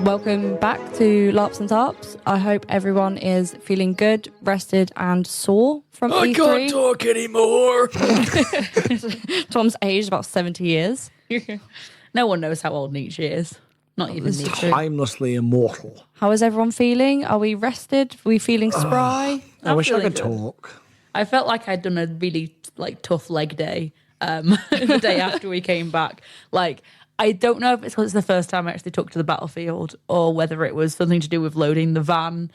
Welcome back to LARPs and Tarps. I hope everyone is feeling good, rested, and sore from E3. I can't talk anymore. Tom's aged about 70 years. No one knows how old Nietzsche is. Not even Nietzsche. Timelessly immortal. How is everyone feeling? Are we rested? Are we feeling spry? I wish I feeling could good. talk. I felt like I'd done a really tough leg day the day after we came back. I don't know if it's because it's the first time I actually took to the battlefield or whether it was something to do with loading the van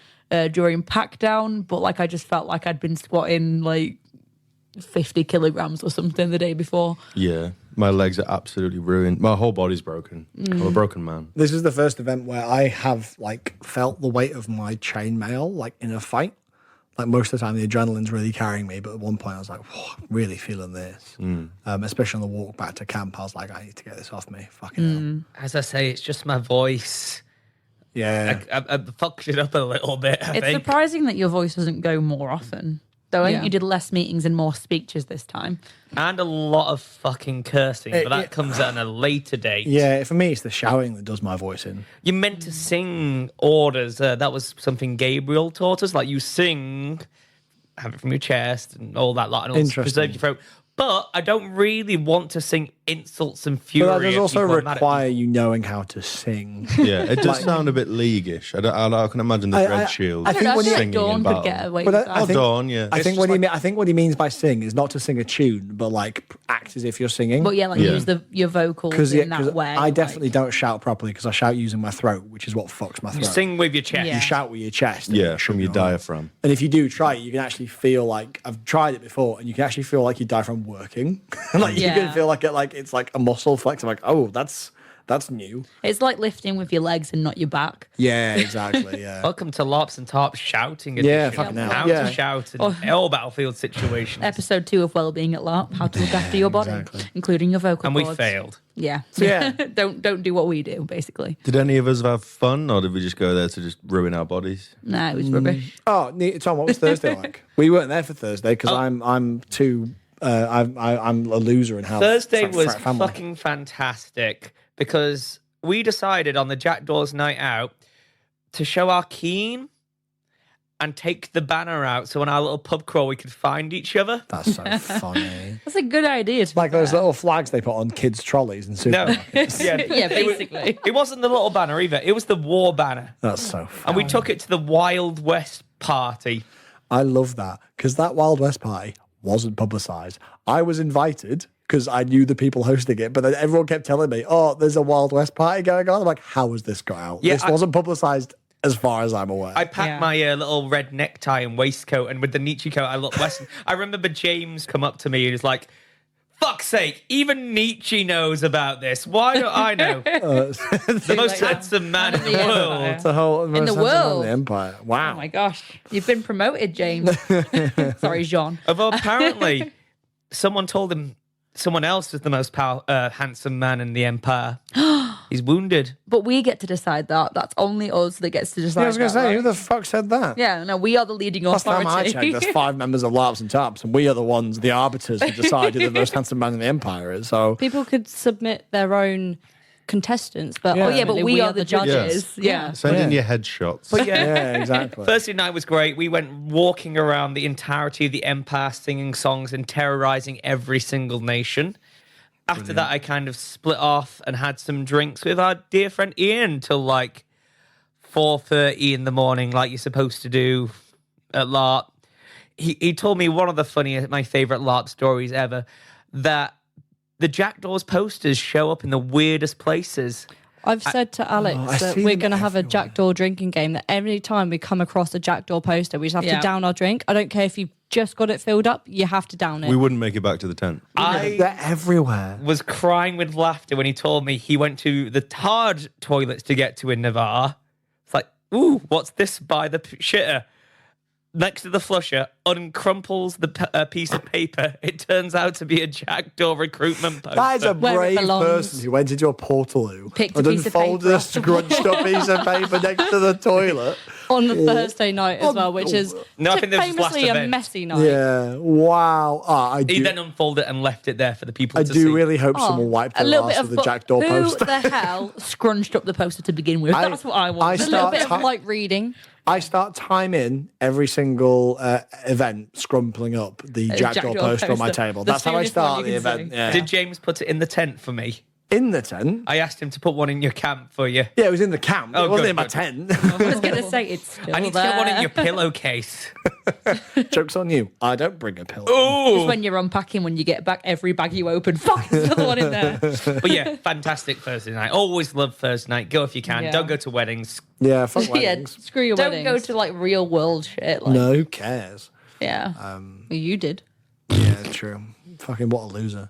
during pack down, but I just felt like I'd been squatting 50 kilograms or something the day before. Yeah, my legs are absolutely ruined. My whole body's broken. I'm a broken man. This is the first event where I have felt the weight of my chainmail in a fight. Most of the time, the adrenaline's really carrying me, but at one point I was like, whoa, I'm really feeling this. Especially on the walk back to camp, I was like, I need to get this off me. Fucking hell. As I say, it's just my voice. Yeah. I fucked it up a little bit, I It's think. surprising that your voice doesn't go more often. Though I think you did less meetings and more speeches this time. And a lot of fucking cursing, but that comes at a later date. Yeah, for me, it's the shouting that does my voice in. You're meant to sing orders. That was something Gabriel taught us. You sing, have it from your chest and all that lot, and also Interesting. preserve your throat. But I don't really want to sing insults and fury. But that does if also people are mad at require me. you knowing how to sing. Yeah, it does sound a bit leaguish. I can imagine the Red Shield I think when you- singing Dawn in could battle. get away But with I that. think- Dawn, yeah. I think I think what he means by sing is not to sing a tune, but act as if you're singing. But Yeah. use your vocals in that way. I definitely don't shout properly because I shout using my throat, which is what fucks my throat. You sing with your chest. Yeah. You shout with your chest. Yeah, from your diaphragm. And if you do try it, you can actually feel I've tried it before, and you can actually feel your diaphragm working. You can feel it's a muscle flex. I'm oh, that's new. It's like lifting with your legs and not your back. Yeah, exactly. Yeah. Welcome to Lops and Tarps shouting Yeah, edition. fucking hell. How Yeah. to shout in all battlefield situations. Episode 2 of Wellbeing at LARP, how to look after your body, exactly. including your vocal And we cords. failed. Yeah. So, yeah. don't do what we do, basically. Did any of us have fun, or did we just go there to just ruin our bodies? Nah, it was rubbish. Oh, Tom, what was Thursday like? We weren't there for Thursday because I'm too. I'm a loser in health. Thursday It's was family. fucking fantastic because we decided on the Jackdaws night out to show our keen and take the banner out so on our little pub crawl we could find each other. That's so funny. That's a good idea. To be Those fair. little flags they put on kids' trolleys and No. supermarkets. Yeah, basically. It wasn't the little banner either. It was the war banner. That's so funny. And we took it to the Wild West party. I love that because that Wild West party wasn't publicised. I was invited because I knew the people hosting it, but then everyone kept telling me, "Oh, there's a Wild West party going on." I'm like, "How has this got out? Yeah, this wasn't publicised as far as I'm aware." I packed my little red necktie and waistcoat, and with the Nietzsche coat, I looked Western. I remember James come up to me and was like, "Fuck's sake, even Nietzsche knows about this. Why don't I know?" The most handsome man in the Yeah. world. It's a whole In the world. the empire. Wow. Oh my gosh. You've been promoted, James. Sorry, Jean. Although apparently, someone told him someone else is the most handsome man in the empire. He's wounded. But we get to decide that. That's only us that gets to decide I was going to that, say, who right? the fuck said that? Yeah, no, we are the leading Last time I authority. checked, there's 5 members of LARPs and TARPs, and we are the ones, the arbiters, who decide who the most handsome man in the empire is. So People could submit their own contestants, but Yeah. but ultimately we are the judges. Yeah. Yeah. Send in Yeah. your headshots. But yeah, yeah, exactly. Thursday night was great. We went walking around the entirety of the empire, singing songs and terrorizing every single nation. After that, I kind of split off and had some drinks with our dear friend Ian till 4:30 in the morning, like you're supposed to do at LARP. He told me one of my favorite LARP stories ever, that the Jackdaws posters show up in the weirdest places. I've said to Alex I that see we're them going to have a everywhere. Jackdaw drinking game, that every time we come across a Jackdaw poster, we just have Yeah. to down our drink. I don't care if you've just got it filled up, you have to down it. We wouldn't make it back to the tent. They're everywhere. Was crying with laughter when he told me he went to the hard toilets to get to in Navarre. It's like, ooh, what's this by the shitter? Next to the flusher, uncrumples the piece of paper. It turns out to be a Jackdaw recruitment poster. That is a Where it brave belongs. person who went into a portaloo Picked a and then piece of folded paper a off the scrunched up piece of paper next to the toilet. on the Thursday night as well, which is No, I think this was last famously a event. messy night. Yeah. Wow. I He do. then unfolded it and left it there for the people I to do see. really hope someone wiped a their little ass bit of with the jackdaw who poster. the hell scrunched up the poster to begin with? That's what I want. I A little start bit of ti- light reading. I start timing every single event, scrumpling up the jackdaw jackdaw poster on my poster. table. The That's how I soonest one start you the can event. see. Yeah. Did James put it in the tent for me? In the tent? I asked him to put one in your camp for you. Yeah, it was in the camp. Oh, it wasn't good, in my good. tent. I was going to say it's still I need to there. get one in your pillowcase. Joke's on you. I don't bring a pill. Just Ooh. when you're unpacking, when you get back, every bag you open, fuck, there's another one in there. But yeah, fantastic Thursday night. Always love Thursday night. Go if you can. Yeah. Don't go to weddings. Yeah, fuck Yeah, weddings. Screw your Don't weddings. go to like real world shit. Like, No, who cares? Yeah. Well, you did. Yeah, true. Fucking what a loser.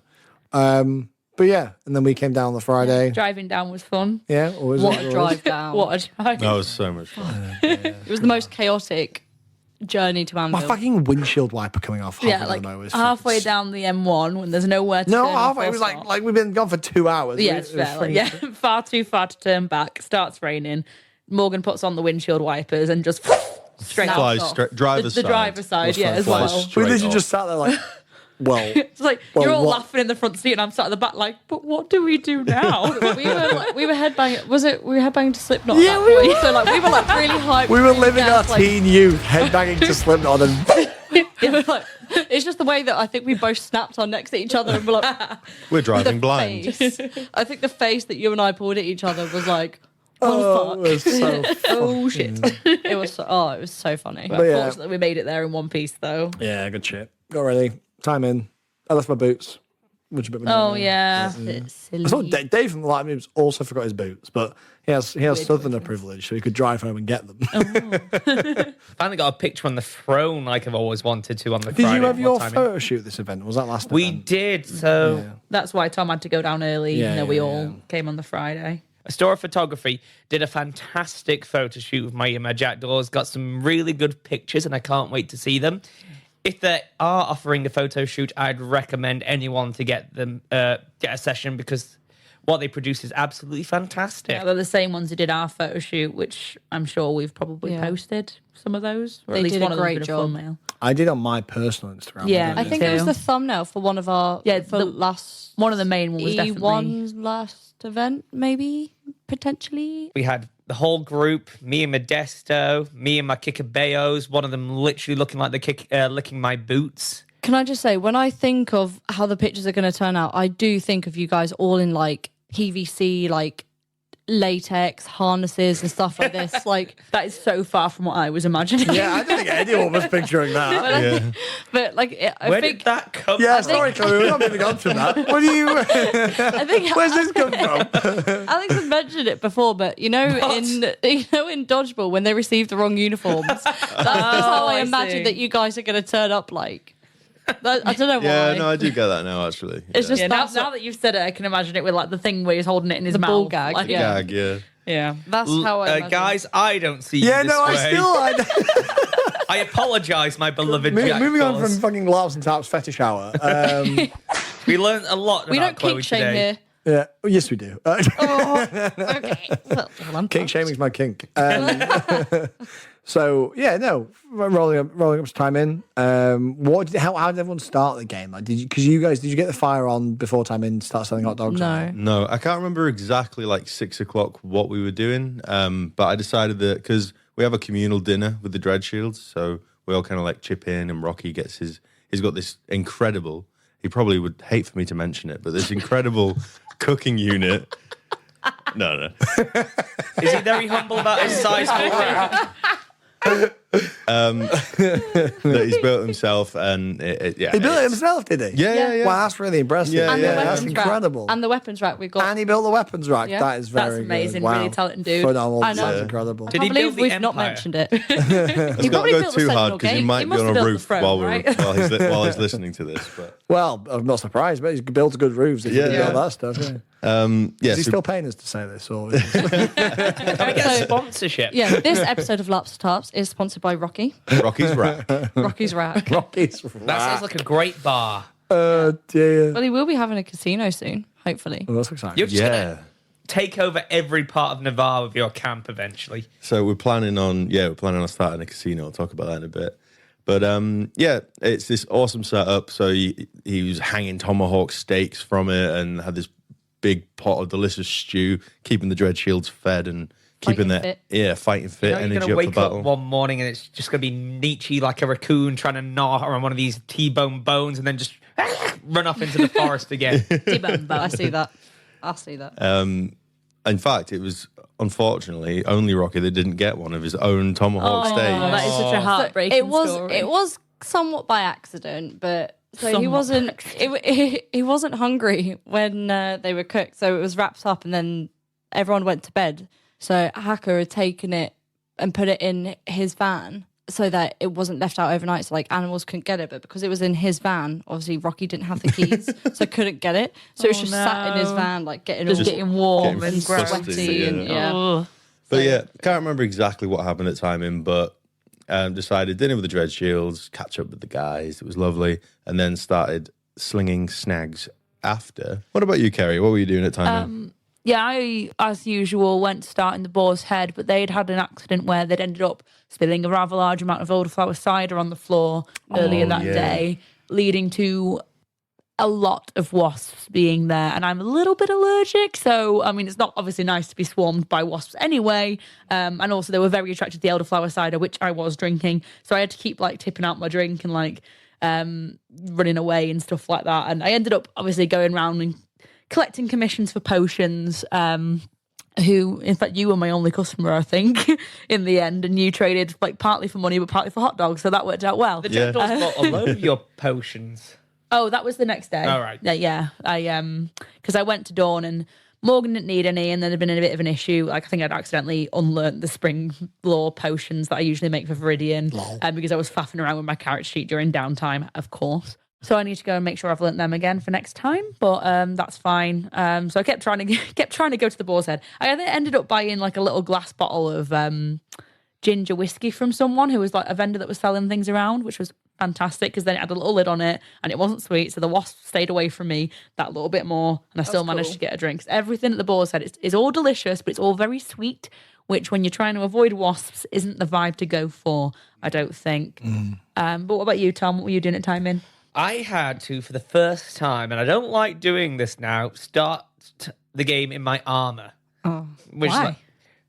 But yeah, and then we came down on the Friday. Driving down was fun. Yeah, always. What a always. drive down. What a drive. That was so much fun. It was the most chaotic journey to My Anvil. fucking windshield wiper coming off. Yeah, halfway like down the motorway was halfway fucking- down the M1 when there's nowhere to No, turn. halfway. It full was stop. like we've been gone for 2 hours. Yeah, It it's was fair. Like, yeah, far too far to turn back. Starts raining. Morgan puts on the windshield wipers and just straight Flies off. straight, driver's the side. driver's side, yeah, as Flies well. We straight literally off. just sat there like, well, It's like Well, you're all what- laughing in the front seat, and I'm sat at the back, like, but what do we do now? we were headbanging. Was it? We were headbanging to Slipknot. Yeah, at that we point. were. So like we were like really hyped. we were living our like, teen youth, headbanging to Slipknot, and we were like, it's just the way that I think we both snapped our necks at each other and were like, We're driving the blind. face. I think the face that you and I pulled at each other was like, oh, what it was so. Oh shit! the fuck? It was so funny. But yeah. fortunately, we made it there in one piece, though. Yeah, good shit. Got ready. Time in. I left my boots. Which is a bit of a Oh nightmare. yeah, It's I thought silly. Dave from the Light Moves also forgot his boots, but he has southerner privilege, so he could drive home and get them. Finally got a picture on the throne like I've always wanted to on the Did Friday. you have One your time in. photo shoot this event? Was that last We event? did. So Yeah. that's why Tom had to go down early, Yeah, even though we yeah, all yeah. came on the Friday. Astoria Photography did a fantastic photo shoot with my jackdaws. Got some really good pictures, and I can't wait to see them. If they are offering a photo shoot, I'd recommend anyone to get them get a session because what they produce is absolutely fantastic. Yeah, they're the same ones who did our photo shoot, which I'm sure we've probably Yeah. posted some of those, or They at least did a one of them great did a job. thumbnail. I did on my personal Instagram. Yeah, I didn't think it was too. the thumbnail for one of our Yeah, for the- last One of the main ones was definitely. E1's last event, maybe potentially. We had the whole group, me and Modesto, me and my Kikabeos, one of them literally looking like licking my boots. Can I just say, when I think of how the pictures are going to turn out, I do think of you guys all in like PVC, like latex harnesses and stuff like this. Like, That is so far from what I was imagining. Yeah, I don't think anyone was picturing that. Yeah. but like, I Where think did that come Yeah, from? sorry, Chloe, we're not moving on from that. What do you? I think Where's this come from? Alex has mentioned it before, but in Dodgeball when they received the wrong uniforms, that's just how I I imagine see. that you guys are going to turn up like. I don't know why. Yeah, no, I do get that now, actually. It's Yeah. just Yeah, now, that's, now that you've said it, I can imagine it with like the thing where he's holding it in his The mouth. ball gag, Like, yeah. Gag, yeah. yeah. that's how I imagine. guys, I don't see Yeah, you this no, I way. still. I apologise, my beloved Moving on jackdaws. from fucking Larps and Taps fetish hour. We learned a lot we about don't Chloe kink shame today. here. Yeah, oh, yes, we do. Okay. Well, I'm Kink shaming's my kink. So yeah, no, rolling up some time in. How did everyone start the game? Like, did you get the fire on before time in? Start selling hot dogs? No. No, I can't remember exactly like 6 o'clock what we were doing. But I decided that because we have a communal dinner with the Dread Shields, so we all kind of like chip in, and Rocky gets he's got this incredible, he probably would hate for me to mention it, but this incredible cooking unit. No. Is he very humble about his size? That he's built himself, and yeah. He built it himself, did he? Yeah. Wow, that's really impressive. Yeah, And yeah, the that's weapons incredible. rack. And the weapons rack we've got. And he built the weapons rack. Yeah. That is That's very amazing. Good. Wow. Really talented dude. Phenomenal. I know. That's Yeah. incredible. Did I he believe build the we've not empire? mentioned it. Let's not probably go built the too hard Sentinel because he Gate. might He be must on have a built the roof throne, while right? while he's listening to this. But Well, I'm not surprised, but he's built good roofs. If Yeah. he built that stuff. Yeah. yeah, Is he so- still paying us to say this? Or Can we get a sponsorship? Yeah, this episode of Laps Tarps is sponsored by Rocky. Rocky's rack. Rocky's Rack. Rocky's That sounds like a great bar. Oh dear. Well, he will be having a casino soon, hopefully. Well, that's exciting. You're just Yeah. gonna take over every part of Navarre with your camp eventually. So we're planning on starting a casino. I'll talk about that in a bit. But it's this awesome setup. So he was hanging tomahawk steaks from it and had this big pot of delicious stew, keeping the Dread Shields fed and keeping fighting fit, You're energy going to up for wake battle. up one morning and it's just going to be Nietzsche like a raccoon trying to gnaw on one of these T-bone bones and then just run off into the forest again. I see that. In fact, it was unfortunately only Rocky that didn't get one of his own tomahawk steaks. That is such a heartbreaking It was story. it was somewhat by accident, but so he Somewhat wasn't he wasn't hungry when they were cooked. So it was wrapped up, and then everyone went to bed. So Hacker had taken it and put it in his van so that it wasn't left out overnight, so like animals couldn't get it. But because it was in his van, obviously Rocky didn't have the keys, so couldn't get it. So it was just sat in his van, like getting warm getting and fusty, sweaty, and Ugh. But can't remember exactly what happened at timing, but decided dinner with the Dread Shields, catch up with the guys. It was lovely. And then started slinging snags after. What about you, Kerry? What were you doing at timing? Yeah, I, as usual, went to start in the Boar's Head, but they'd had an accident where they'd ended up spilling a rather large amount of elderflower cider on the floor earlier that day, leading to a lot of wasps being there. And I'm a little bit allergic, so, I mean, it's not obviously nice to be swarmed by wasps anyway. And also, they were very attracted to the elderflower cider, which I was drinking. So I had to keep, like, tipping out my drink and, like, running away and stuff like that. And I ended up, obviously, going around and collecting commissions for potions, who, in fact, you were my only customer, I think, in the end, and you traded like partly for money but partly for hot dogs, so that worked out well. The Jackdaws bought a load of your potions. Oh, that was the next day. All right. Yeah. Because I went to Dawn and Morgan didn't need any, and then there'd been a bit of an issue. Like, I think I'd accidentally unlearned the spring lore potions that I usually make for Viridian, because I was faffing around with my carrot sheet during downtime, of course. So I need to go and make sure I've learnt them again for next time, but that's fine. So I kept trying to go to the Boar's Head. I then ended up buying like a little glass bottle of ginger whiskey from someone who was like a vendor that was selling things around, which was fantastic because then it had a little lid on it and it wasn't sweet, so the wasps stayed away from me that little bit more, and I still managed to get a drink. Everything at the Boar's Head is all delicious, but it's all very sweet, which when you're trying to avoid wasps isn't the vibe to go for, I don't think. But what about you, Tom? What were you doing at timing? I had to, for the first time, and I don't like doing this now, start the game in my armor. Oh, which why?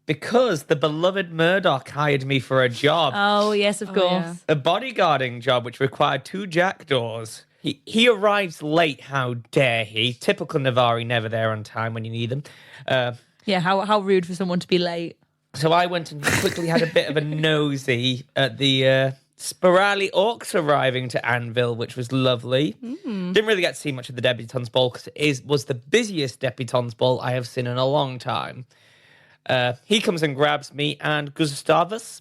Because the beloved Murdoch hired me for a job. Oh, yes, of course. yeah. A bodyguarding job which required 2 jackdaws. He arrives late, how dare he? Typical Navarre, never there on time when you need them. Yeah, how rude for someone to be late. So I went and quickly had a bit of a nosy at the Spirali Orcs arriving to Anvil, which was lovely. Didn't really get to see much of the Debutante's Ball because it was the busiest Debutante's Ball I have seen in a long time. He comes and grabs me and Gustavus,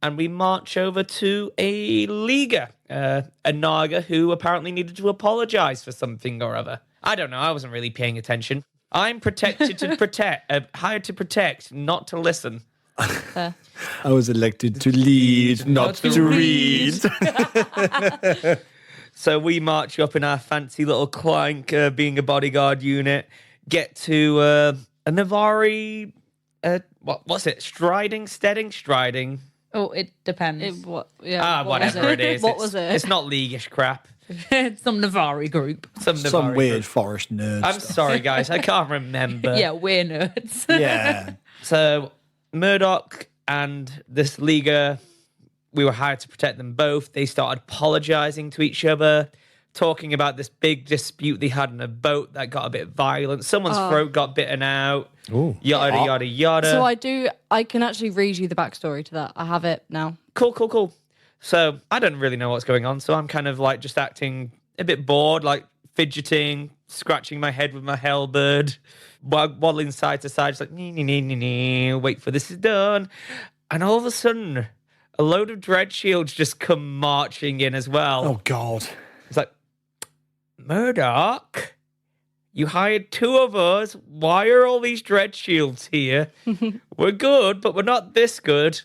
and we march over to a Liga, a Naga who apparently needed to apologize for something or other. I don't know, I wasn't really paying attention. I'm protected to protect, hired to protect, not to listen. I was elected to lead, not to read. So we march up in our fancy little clank, being a bodyguard unit, get to a Navarre, what's it? Striding? Oh, it depends. Whatever it is. What was it? It's not leaguish crap. It's some Navarre group. Some Navarre weird group. forest nerd I'm stuff. sorry, guys. I can't remember. Yeah, we're nerds. Yeah. So Murdoch and this Liga, we were hired to protect them both. They started apologizing to each other, talking about this big dispute they had in a boat that got a bit violent. Someone's throat got bitten out. Ooh. Yada, yada, yada. So I can actually read you the backstory to that. I have it now. Cool. So I don't really know what's going on. So I'm kind of like just acting a bit bored, like fidgeting, scratching my head with my halberd, waddling side to side, just like, wait for this is done. And all of a sudden, a load of Dread Shields just come marching in as well. Oh, God. It's like, Murdoch, you hired 2 of us. Why are all these Dread Shields here? We're good, but we're not this good.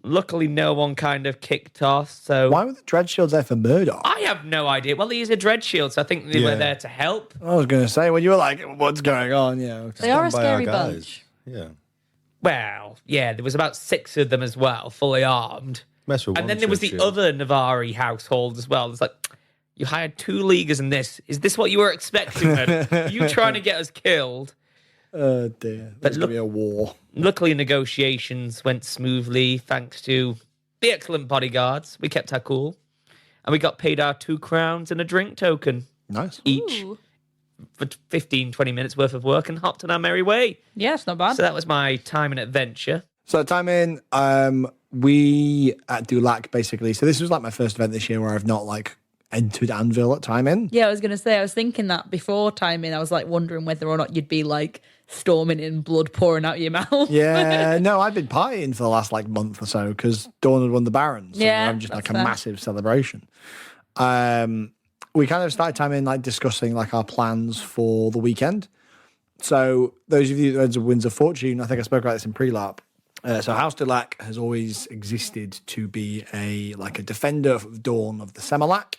Luckily, no one kind of kicked off. So Why were the dread shields there for Murdoch? I have no idea. Well, he is a dread shield, so I think they were there to help. I was going to say, when you were like, what's going on? They are a Stand by our scary guys. bunch. Yeah. Well, yeah, there was about 6 of them as well, fully armed. Mess with And one then there was the dread shield. other Navari household as well. It's like, you hired 2 leaguers in this. Is this what you were expecting? Then? Are you trying to get us killed? Oh, dear. There's going to be a war. Luckily, negotiations went smoothly thanks to the excellent bodyguards. We kept our cool. And we got paid our 2 crowns and a drink token Nice. each Ooh. for 15, 20 minutes worth of work and hopped on our merry way. Yeah, it's not bad. So that was my time and adventure. So time in, we at Dulac basically. So this was like my first event this year where I've not like entered Anvil at time in. Yeah, I was going to say, I was thinking that before timing, I was like wondering whether or not you'd be like storming in, blood pouring out your mouth. Yeah, no, I've been partying for the last like month or so because Dawn had won the Barons. So Yeah, I'm just like that's a fair. massive celebration. We kind of started time in like discussing like our plans for the weekend. So those of you that went to Winds of Fortune, I think I spoke about this in pre-LARP. So House Dulac has always existed to be a defender of Dawn of the Semilak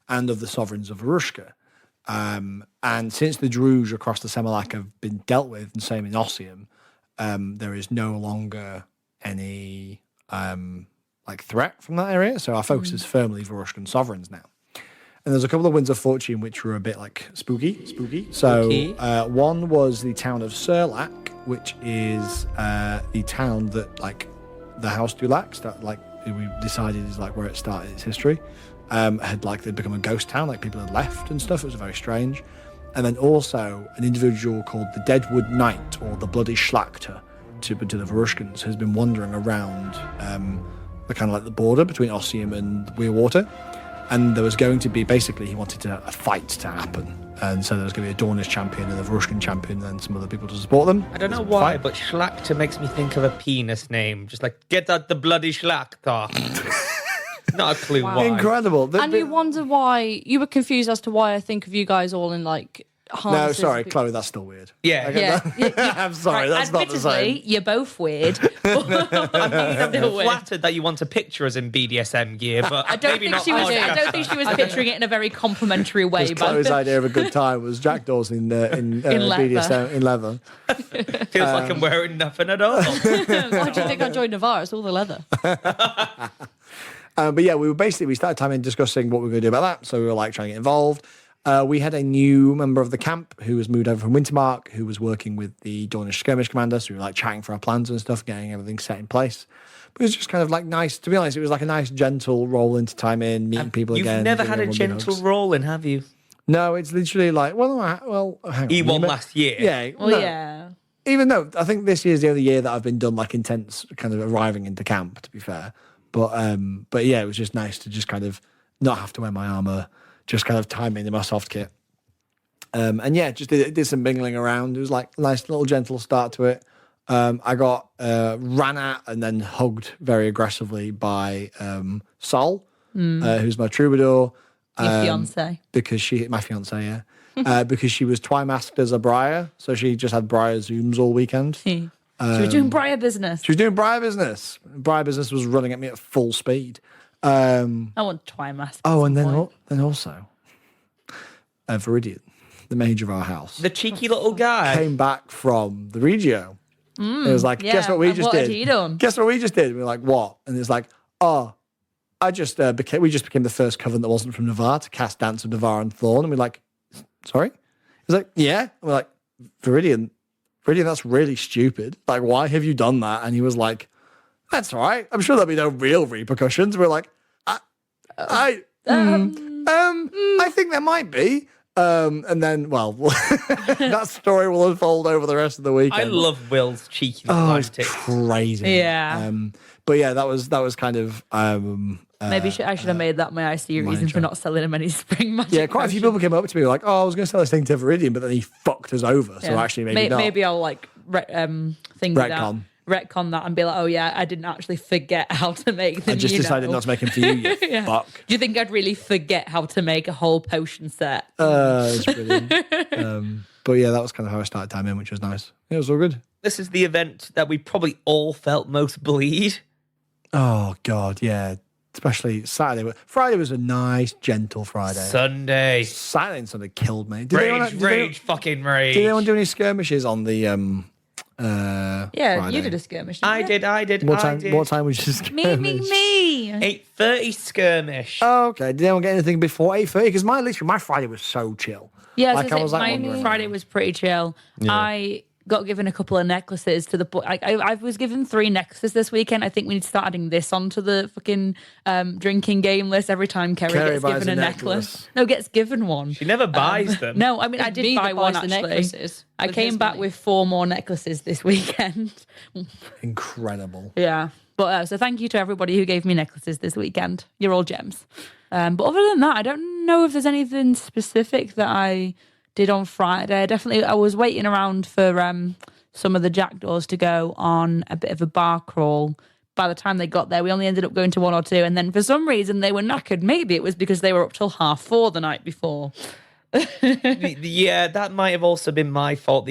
and of the sovereigns of Varushka. And since the Druge across the Semilak have been dealt with, and same in Ossium, there is no longer any threat from that area. So our focus is firmly Varushkan sovereigns now. And there's a couple of Winds of Fortune which were a bit like spooky. So Spooky. one was the town of Surlak, which is the town that like the House Dulac we decided is like where it started its history. They'd become a ghost town, like people had left and stuff. It was very strange. And then also an individual called the Deadwood Knight or the Bloody Schlachter to the Varushkans has been wandering around the kind of like the border between Ossium and Weirwater. And there was going to be he wanted a fight to happen. And so there was going to be a Dornish champion and a Varushkan champion and some other people to support them. I don't know There's a why, fight. but Schlachter makes me think of a penis name. Just like, get out the bloody Schlachter. Not a clue why. Incredible. And you wonder why you were confused as to why I think of you guys all in like No, harnesses. sorry, Chloe, that's still weird. Yeah. Yeah. I'm sorry, that's not the Admittedly, same. you're both weird. I'm still weird. Flattered that you want to picture us in BDSM gear, but I don't maybe think not she was. I podcast don't think she was picturing it in a very complimentary way. Because But Chloe's idea of a good time was jackdaws in leather. BDSM in leather. Feels like I'm wearing nothing at all. Why do you think I joined Navarre? It's all the leather. But yeah, we started time in discussing what we were going to do about that. So we were like trying to get involved. We had a new member of the camp who was moved over from Wintermark, who was working with the Dornish skirmish commander. So we were like chatting for our plans and stuff, getting everything set in place. But it was just kind of like nice. To be honest, it was like a nice, gentle roll into time in, meeting people You've again. never giving had a everyone big gentle hugs. roll in, have you? No, it's literally like, hang on. He won You last year. Yeah. well, no. yeah. Even though I think this year's the only year that I've been done like intense kind of arriving into camp, to be fair. But yeah, it was just nice to just kind of not have to wear my armor, just kind of time in my soft kit. And yeah, just did some mingling around. It was like a nice little gentle start to it. I got ran at and then hugged very aggressively by Sol, who's my troubadour. Your fiance. Because my fiance, yeah. Because she was twi-masked as a Briar, so she just had Briar Zooms all weekend. She was doing Briar business. She was doing Briar business. Briar business was running at me at full speed. I want Twymask. Oh, and then also, Viridian, the mage of our house, The cheeky little guy. came back from the Regio. It was like, yeah, guess what we and just what did? had he done? Guess what we just did? We were like, what? And it's like, oh, I just we just became the first coven that wasn't from Navarre to cast Dance of Navarre and Thorn. And we're like, sorry? He's like, yeah. And we're like, Viridian, that's really stupid. Like, why have you done that? And he was like, that's all right. I'm sure there'll be no real repercussions. We're like, I think there might be. And then, well, that story will unfold over the rest of the weekend. I love Will's cheeky Oh, little it's antics. crazy. Yeah. But yeah, that was kind of Maybe I should have made that my IC reason for job. not selling him any spring magic. yeah. Quite a few people came up to me like, "Oh, I was going to sell this thing to Viridian, but then he fucked us over." So Yeah. actually, maybe not. Maybe I'll like retcon that and be like, oh yeah, I didn't actually forget how to make them. I just decided not to make him for you. You Yeah. fuck. Do you think I'd really forget how to make a whole potion set? It's brilliant. But yeah, that was kind of how I started time in, which was nice. Yeah, it was all good. This is the event that we probably all felt most bleed. Oh God, yeah. Especially Saturday. Friday was a nice, gentle Friday. Sunday. Saturday and Sunday killed me. Did Fucking rage. Did anyone do any skirmishes on the Yeah, Friday? you did a skirmish. Didn't I you? did. What I time? did. What time was your skirmish? Me. 8:30 skirmish. Oh, okay. Did anyone get anything before 8:30? Because my Friday was so chill. Yeah, Like, I was like my wondering. Friday was pretty chill. I got given a couple of necklaces to the point. I was given 3 necklaces this weekend. I think we need to start adding this onto the fucking drinking game list every time Kerry gets buys given a a necklace. necklace. No, gets given one. She never buys them. No, I mean I did Me buy that one buys the actually. necklaces I with came his back money. with 4 more necklaces this weekend. Incredible. Yeah. But so thank you to everybody who gave me necklaces this weekend. You're all gems. But other than that, I don't know if there's anything specific that I did on Friday. I was waiting around for some of the jackdaws to go on a bit of a bar crawl. By the time they got there, we only ended up going to 1 or 2. And then for some reason they were knackered. Maybe it was because they were up till 4:30 the night before. Yeah, that might have also been my fault.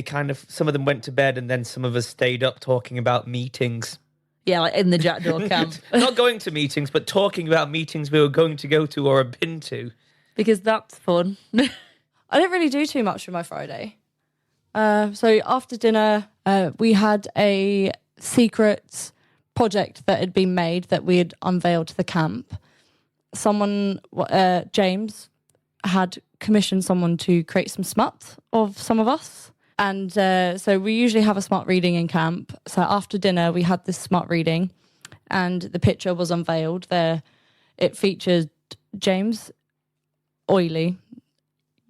Some of them went to bed and then some of us stayed up talking about meetings. Yeah, like in the jackdaw camp. Not going to meetings, but talking about meetings we were going to go to or have been to. Because that's fun. I didn't really do too much for my Friday. So after dinner, we had a secret project that had been made that we had unveiled to the camp. James, had commissioned someone to create some smut of some of us. And so we usually have a smut reading in camp. So after dinner, we had this smut reading and the picture was unveiled there. It featured James, Oily,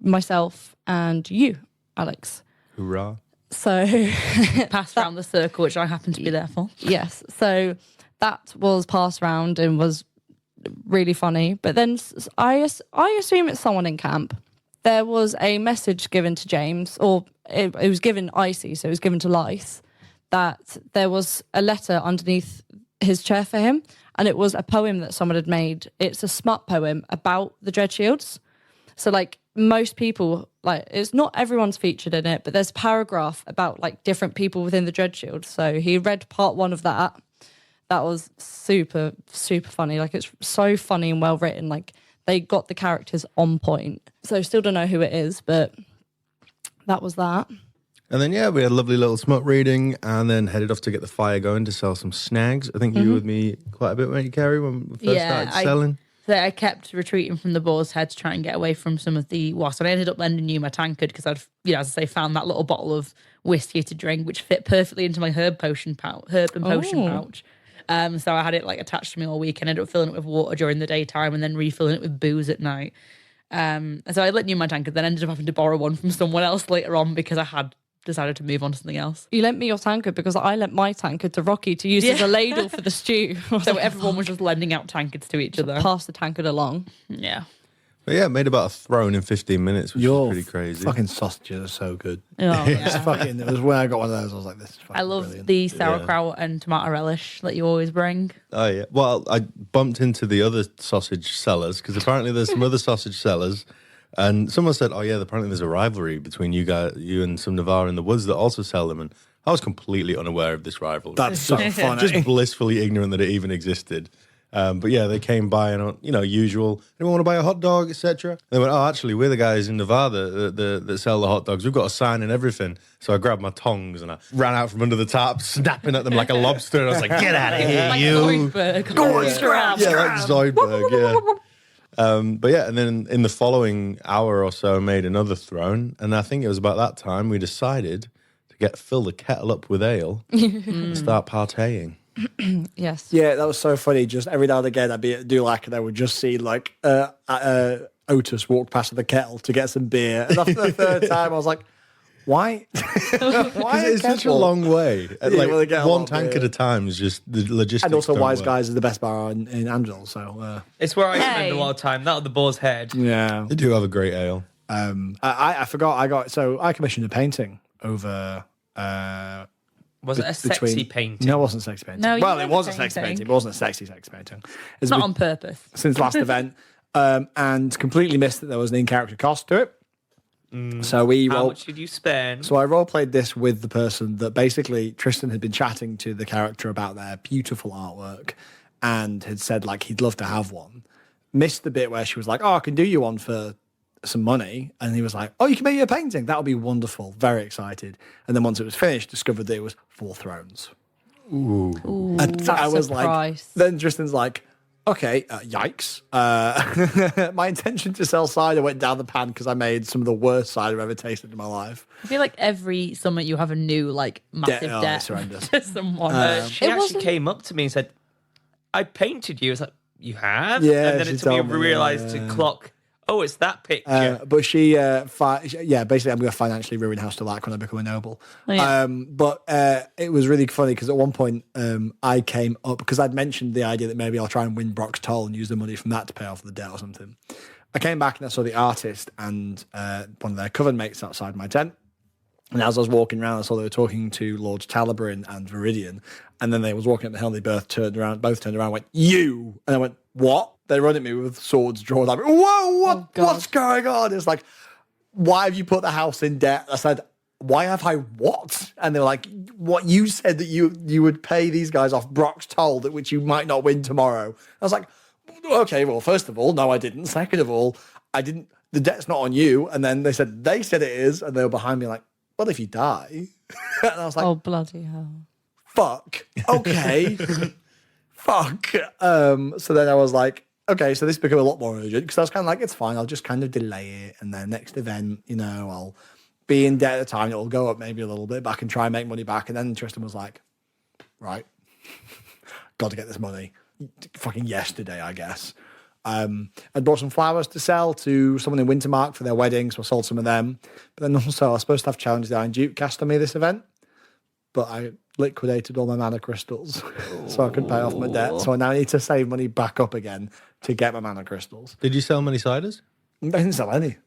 myself, and you, Alex. Hoorah. So Passed around the circle, which I happened to be there for. yes, so that was passed around and was really funny. But then I assume it's someone in camp. There was a message given to James, or it was given Icy, so it was given to Lice, that there was a letter underneath his chair for him, and it was a poem that someone had made. It's a smut poem about the Dreadshields. So like most people, like it's not everyone's featured in it, but there's a paragraph about like different people within the Dreadshield. So he read part 1 of that. That was super, super funny. Like it's so funny and well written. Like they got the characters on point. So still don't know who it is, but that was that. And then, yeah, we had a lovely little smut reading and then headed off to get the fire going to sell some snags. I think you were with me quite a bit, weren't you, Kerry, when we first started selling? So I kept retreating from the boar's head to try and get away from some of the wasps. And I ended up lending you my tankard because I'd, as I say, found that little bottle of whiskey to drink, which fit perfectly into my herb and potion pouch. So I had it like attached to me all week and ended up filling it with water during the daytime and then refilling it with booze at night. And so I lent you my tankard, then ended up having to borrow one from someone else later on because I had decided to move on to something else. You lent me your tankard because I lent my tankard to Rocky to use as a ladle for the stew. So everyone was just lending out tankards to each other. Pass the tankard along. Yeah. But yeah, made about a throne in 15 minutes, which Your was pretty crazy. fucking sausages are so good. Oh, It's yeah. fucking. It was when I got one of those. I was like, "This is fucking I love brilliant." the sauerkraut and tomato relish that you always bring. Oh, yeah. Well, I bumped into the other sausage sellers because apparently there's some other sausage sellers. And someone said, oh, yeah, apparently there's a rivalry between you and some Navarre in the woods that also sell them. And I was completely unaware of this rivalry. That's so funny. Just blissfully ignorant that it even existed. But yeah, they came by and, usual, anyone want to buy a hot dog, etc. They went, oh, actually, we're the guys in Nevada that sell the hot dogs. We've got a sign and everything. So I grabbed my tongs and I ran out from under the tap, snapping at them like a lobster. And I was like, get out of here, Like you. Zoidberg. Yeah, like Zoidberg, yeah. But yeah, and then in the following hour or so, I made another throne. And I think it was about that time we decided to fill the kettle up with ale and start partying. Yes. Yeah, that was so funny. Just every now and again, I'd be at Dulac and I would just see like Otis walk past the kettle to get some beer. And after the third time, I was like, why? Why It's such a long way. well, they get a one lot, tank yeah. at a time is just the logistics. And also, don't Wise work. Guys is the best bar in Amsdale. So It's where I spend Hey. a lot of time. That or the Boar's Head. yeah, They do have a great ale. I forgot. I commissioned a painting over. Was it a sexy painting? No, it wasn't a sexy painting. No, you well, it did was a a sexy painting. painting. It wasn't a sexy painting. It's Not on purpose. since last event, and completely missed that there was an in-character cost to it. So we How roll. much did you spend? So I role played this with the person that basically Tristan had been chatting to the character about their beautiful artwork, and had said like he'd love to have one. Missed the bit where she was like, "Oh, I can do you one for some money," and he was like, "Oh, you can make me a painting. That would be wonderful." Very excited. And then once it was finished, discovered that it was 4 thrones. Ooh, And that's I was a like, price. then Tristan's like, "Okay, yikes." My intention to sell cider went down the pan because I made some of the worst cider I've ever tasted in my life. I feel like every summer you have a new like massive oh, debt it's horrendous. to someone. She It actually wasn't- came up to me and said, "I painted you." It's like, "You have?" Yeah, and then she it took me told me, realised yeah. to clock. Oh, it's that picture. But she, basically, I'm going to financially ruin House to Lack when I become a noble. Oh, yeah. But it was really funny because at one point I came up because I'd mentioned the idea that maybe I'll try and win Brock's toll and use the money from that to pay off the debt or something. I came back and I saw the artist and one of their coven mates outside my tent. And as I was walking around, I saw they were talking to Lords Talabrin and Viridian. And then they was walking up the hill and they both turned around and went, "You!" And I went, "What?" They run at me with swords drawn. I went, "Whoa, what's going on?" It's like, "Why have you put the house in debt?" I said, "Why have I what?" And they were like, "What you said that you would pay these guys off Brock's toll, that which you might not win tomorrow." I was like, "Okay, well, first of all, no, I didn't. Second of all, I didn't. The debt's not on you." And then they said it is, and they were behind me like, "Well, if you die," and I was like, Oh, bloody hell. "Fuck, okay, fuck." So then I was like, "Okay, so this became a lot more urgent," because I was kind of like, "It's fine. I'll just kind of delay it, and then next event, I'll be in debt at the time. It'll go up maybe a little bit, but I can try and make money back." And then Tristan was like, "Right, got to get this money." Fucking yesterday, I guess. I brought some flowers to sell to someone in Wintermark for their wedding, so I sold some of them. But then also, I was supposed to have Challenge the Iron Duke cast on me this event, but I liquidated all my mana crystals, so I couldn't pay off my debt. So I now need to save money back up again to get my mana crystals. Did you sell many ciders? I didn't sell any.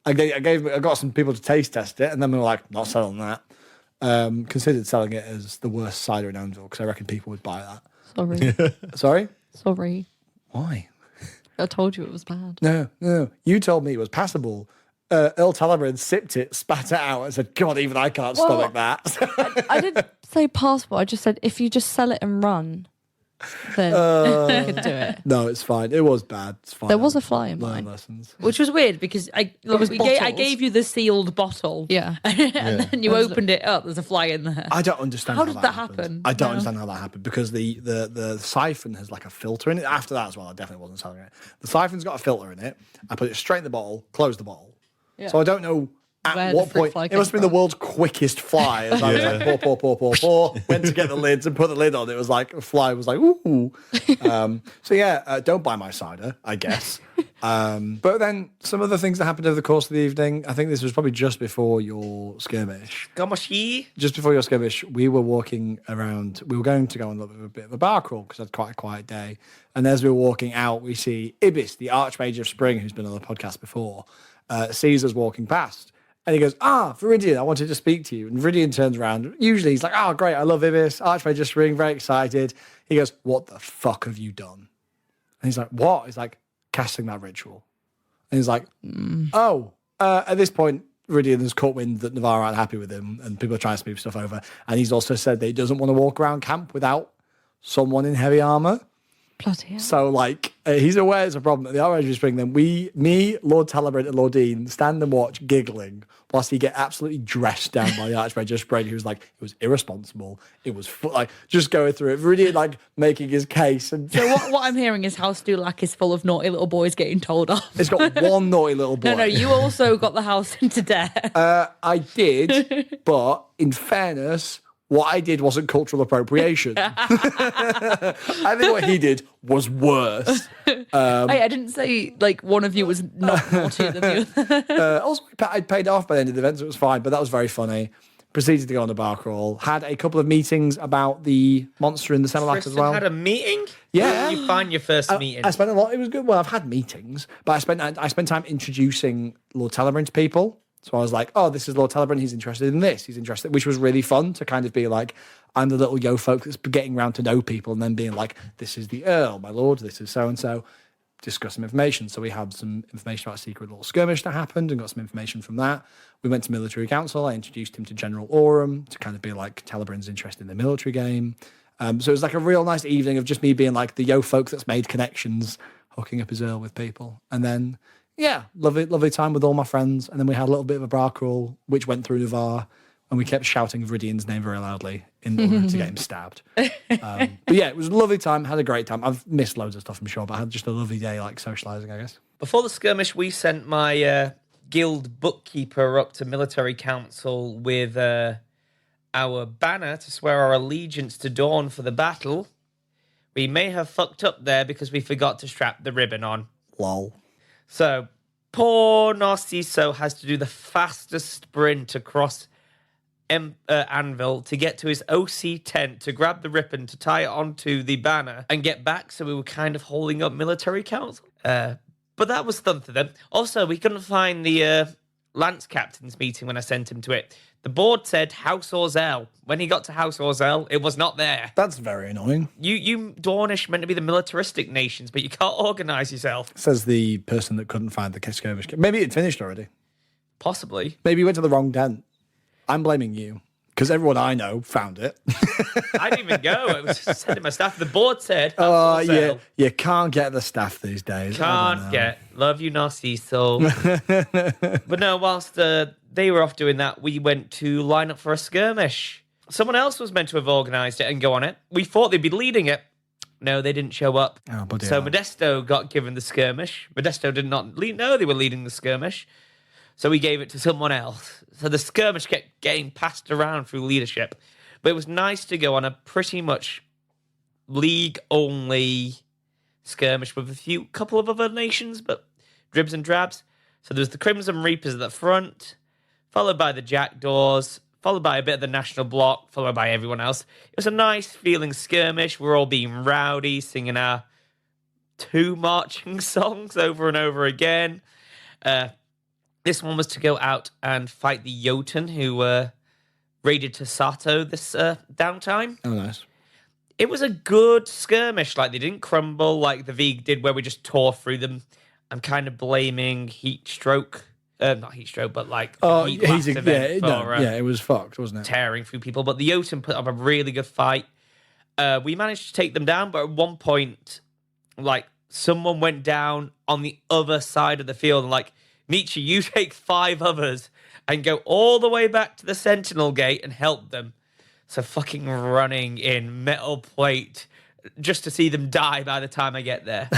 I got some people to taste test it, and then we were like, "Not selling that." Considered selling it as the worst cider in Anvil because I reckon people would buy that. Sorry. Sorry, Sorry. why? I told you it was bad. No. You told me it was passable. Earl Talabrin sipped it, spat it out, and said, "God, even I can't stomach that." I didn't say passport. I just said if you just sell it and run, then you could do it. No, it's fine. It was bad. It's fine. There was a fly in Learn mine. Which was weird because I bottles. gave you the sealed bottle. Yeah. and then you opened it up. There's a fly in there. I don't understand How how, did that that happened. happen? I don't No. understand how that happened because the siphon has like a filter in it. After that as well, I definitely wasn't selling it. The siphon's got a filter in it. I put it straight in the bottle, closed the bottle. So I don't know at Where the what fruit point. fly It must have been the came world's quickest fly. As I was like, pour. Went to get the lids and put the lid on. It was like, the fly was like, ooh. Don't buy my cider, I guess. But then some of the things that happened over the course of the evening, I think this was probably just before your skirmish. Gomashi. Just before your skirmish, we were walking around. We were going to go on a bit of a bar crawl because I had quite a quiet day. And as we were walking out, we see Ibis, the Archmage of Spring, who's been on the podcast before, sees us walking past. And he goes, Viridian, I wanted to speak to you. And Viridian turns around. Usually he's like, "Oh, great, I love Ibis. Archmage of Spring, very excited." He goes, "What the fuck have you done?" And he's like, "What?" He's like, "Casting that ritual." And he's like, at this point, Viridian has caught wind that Navarre aren't happy with him and people are trying to smooth stuff over. And he's also said that he doesn't want to walk around camp without someone in heavy armor. Bloody hell. So, he's aware it's a problem. At the Archmage Spring, then me, Lord Talabrin, and Lordine stand and watch, giggling, whilst he get absolutely dressed down by the Archmage of Spring, who's like, it was irresponsible. It was just going through it, really making his case. And So what I'm hearing is House Dulac is full of naughty little boys getting told off. it's got one naughty little boy. No, you also got the house into debt. I did, but in fairness, what I did wasn't cultural appropriation. I think what he did was worse. I didn't say one of you was not naughtier than the other. Also, I'd paid off by the end of the event, so it was fine, but that was very funny. Proceeded to go on the bar crawl. Had a couple of meetings about the monster in the Semilak as Tristan well. had a meeting? Yeah. Where did you find your first meeting? I spent a lot. It was good. Well, I've had meetings, but I spent time introducing Lord Talabrin to people. So I was like, "Oh, this is Lord Talabrin. He's interested in this. He's interested," which was really fun to kind of be like, I'm the little yo folk that's getting around to know people, and then being like, "This is the Earl, my lord. This is so and so." Discuss some information. So we had some information about a secret little skirmish that happened, and got some information from that. We went to military council. I introduced him to General Oram to kind of be like, Talabrin's interested in the military game. So it was like a real nice evening of just me being like the yo folk that's made connections, hooking up his earl with people. And then, yeah, lovely time with all my friends. And then we had a little bit of a bar crawl, which went through Navarre, and we kept shouting Viridian's name very loudly in order to get him stabbed. But yeah, it was a lovely time, had a great time. I've missed loads of stuff, I'm sure, but I had just a lovely day, like socialising, I guess. Before the skirmish, we sent my guild bookkeeper up to military council with our banner to swear our allegiance to Dawn for the battle. We may have fucked up there because we forgot to strap the ribbon on. Lol. So, poor Narciso has to do the fastest sprint across Anvil to get to his OC tent to grab the ribbon to tie it onto the banner and get back. So we were kind of holding up military council. But that was fun for them. Also, we couldn't find the Lance Captain's meeting when I sent him to it. The board said House Orzel. When he got to House Orzel, it was not there. That's very annoying. You Dornish meant to be the militaristic nations, but you can't organise yourself. Says the person that couldn't find the skirmish. Maybe it finished already. Possibly. Maybe you went to the wrong tent. I'm blaming you. Because everyone I know found it. I didn't even go. It was just said to my staff. The board said, Oh, yeah. You can't get the staff these days. Can't get. Love you, Narciso. But no, whilst they were off doing that, we went to line up for a skirmish. Someone else was meant to have organised it and go on it. We thought they'd be leading it. No, they didn't show up. Oh, bloody so hell. Modesto got given the skirmish. Modesto did not know they were leading the skirmish. So we gave it to someone else. So the skirmish kept getting passed around through leadership. But it was nice to go on a pretty much league-only skirmish with a couple of other nations, but dribs and drabs. So there was the Crimson Reapers at the front, followed by the Jackdaws, followed by a bit of the National Bloc, followed by everyone else. It was a nice feeling skirmish. We're all being rowdy, singing our 2 marching songs over and over again. This one was to go out and fight the Jotun who raided Tasato this downtime. Oh, nice. It was a good skirmish. Like, they didn't crumble like the Vig did where we just tore through them. I'm kind of blaming heat stroke. Not heat stroke, but like heat blast event for, it was fucked, wasn't it? tearing through people. But the Jotun put up a really good fight. We managed to take them down, but at one point, like, someone went down on the other side of the field and like, Nietzsche, you take 5 others and go all the way back to the Sentinel Gate and help them. So fucking running in metal plate just to see them die by the time I get there.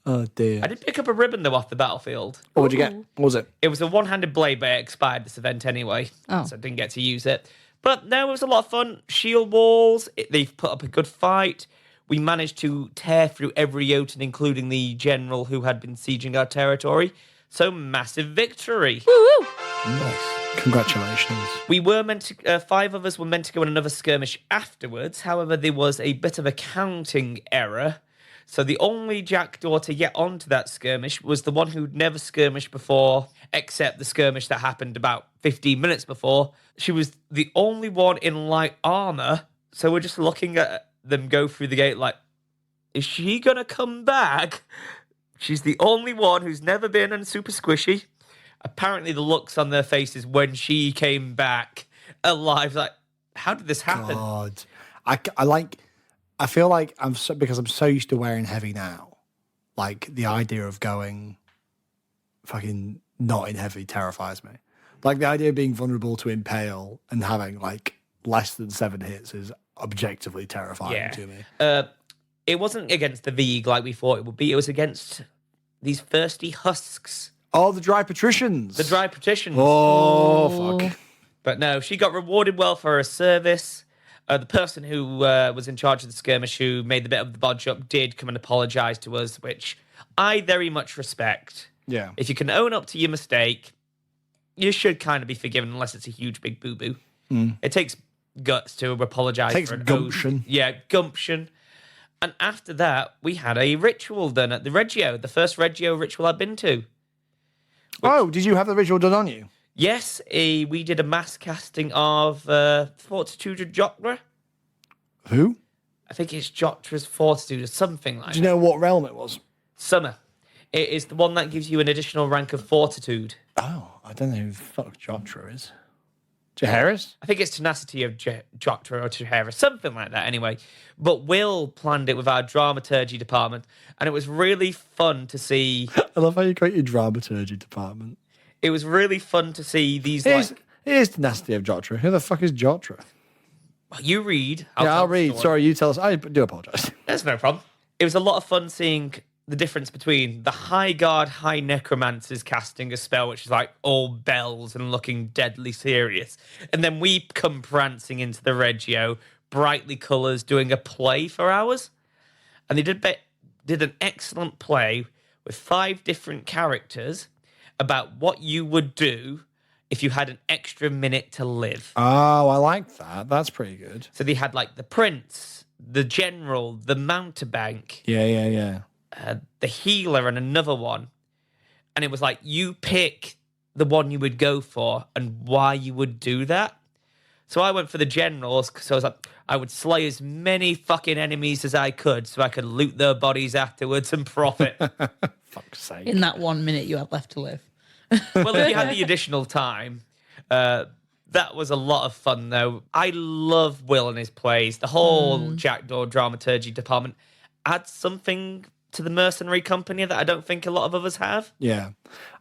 Oh, dear. I did pick up a ribbon, though, off the battlefield. What would you get? What was it? It was a one-handed blade, but it expired this event anyway. Oh. So I didn't get to use it. But no, it was a lot of fun. Shield walls, they've put up a good fight. We managed to tear through every Jotun, including the general who had been sieging our territory. So massive victory. Woo-woo. Nice. Congratulations. We were meant to, 5 of us were meant to go on another skirmish afterwards. However, there was a bit of a counting error. So the only Jackdaw to get onto that skirmish was the one who'd never skirmished before, except the skirmish that happened about 15 minutes before. She was the only one in light armor. So we're just looking at them go through the gate like, is she going to come back? She's the only one who's never been and super squishy. Apparently the looks on their faces when she came back alive, like, how did this happen? God. I feel like because I'm so used to wearing heavy now, like the idea of going fucking not in heavy terrifies me. Like the idea of being vulnerable to impale and having like less than 7 hits is objectively terrifying to me. It wasn't against the Vig like we thought it would be. It was against these thirsty husks. Oh, the dry patricians. The dry patricians. Oh, fuck. But no, she got rewarded well for her service. The person who was in charge of the skirmish, who made the bit of the bodge up, did come and apologise to us, which I very much respect. Yeah. If you can own up to your mistake, you should kind of be forgiven unless it's a huge big boo-boo. It takes guts to apologise. Takes for an gumption. Yeah, gumption. And after that, we had a ritual done at the Reggio, the first Reggio ritual I've been to. Oh, did you have the ritual done on you? Yes, we did a mass casting of Fortitude of Jotra. Who? I think it's Jotra's Fortitude or something like Do you that. know what realm it was? Summer. It is the one that gives you an additional rank of Fortitude. Oh, I don't know who the fuck Jotra is. Jaehaerys? I think it's tenacity of Jotaro or Jaehaerys, something like that anyway. But Will planned it with our dramaturgy department, and it was really fun to see. I love how you got your dramaturgy department. It was really fun to see these, It is Dynasty of Jotra. Who the fuck is Jotra? You read. I'll read. Sorry, you tell us. I do apologise. That's no problem. It was a lot of fun seeing the difference between the High Guard, High Necromancers casting a spell, which is like all bells and looking deadly serious. And then we come prancing into the Reggio, brightly colours, doing a play for hours. And they did an excellent play with 5 different characters about what you would do if you had an extra minute to live. Oh, I like that. That's pretty good. So they had like the prince, the general, the mountebank, Yeah. the healer, and another one. And it was like, you pick the one you would go for and why you would do that. So I went for the generals because I was like, I would slay as many fucking enemies as I could so I could loot their bodies afterwards and profit. Fuck's sake. In that 1 minute you had left to live. Well, if you had the additional time, that was a lot of fun, though. I love Will and his plays. The whole Jackdaw dramaturgy department adds something to the mercenary company that I don't think a lot of others have. Yeah.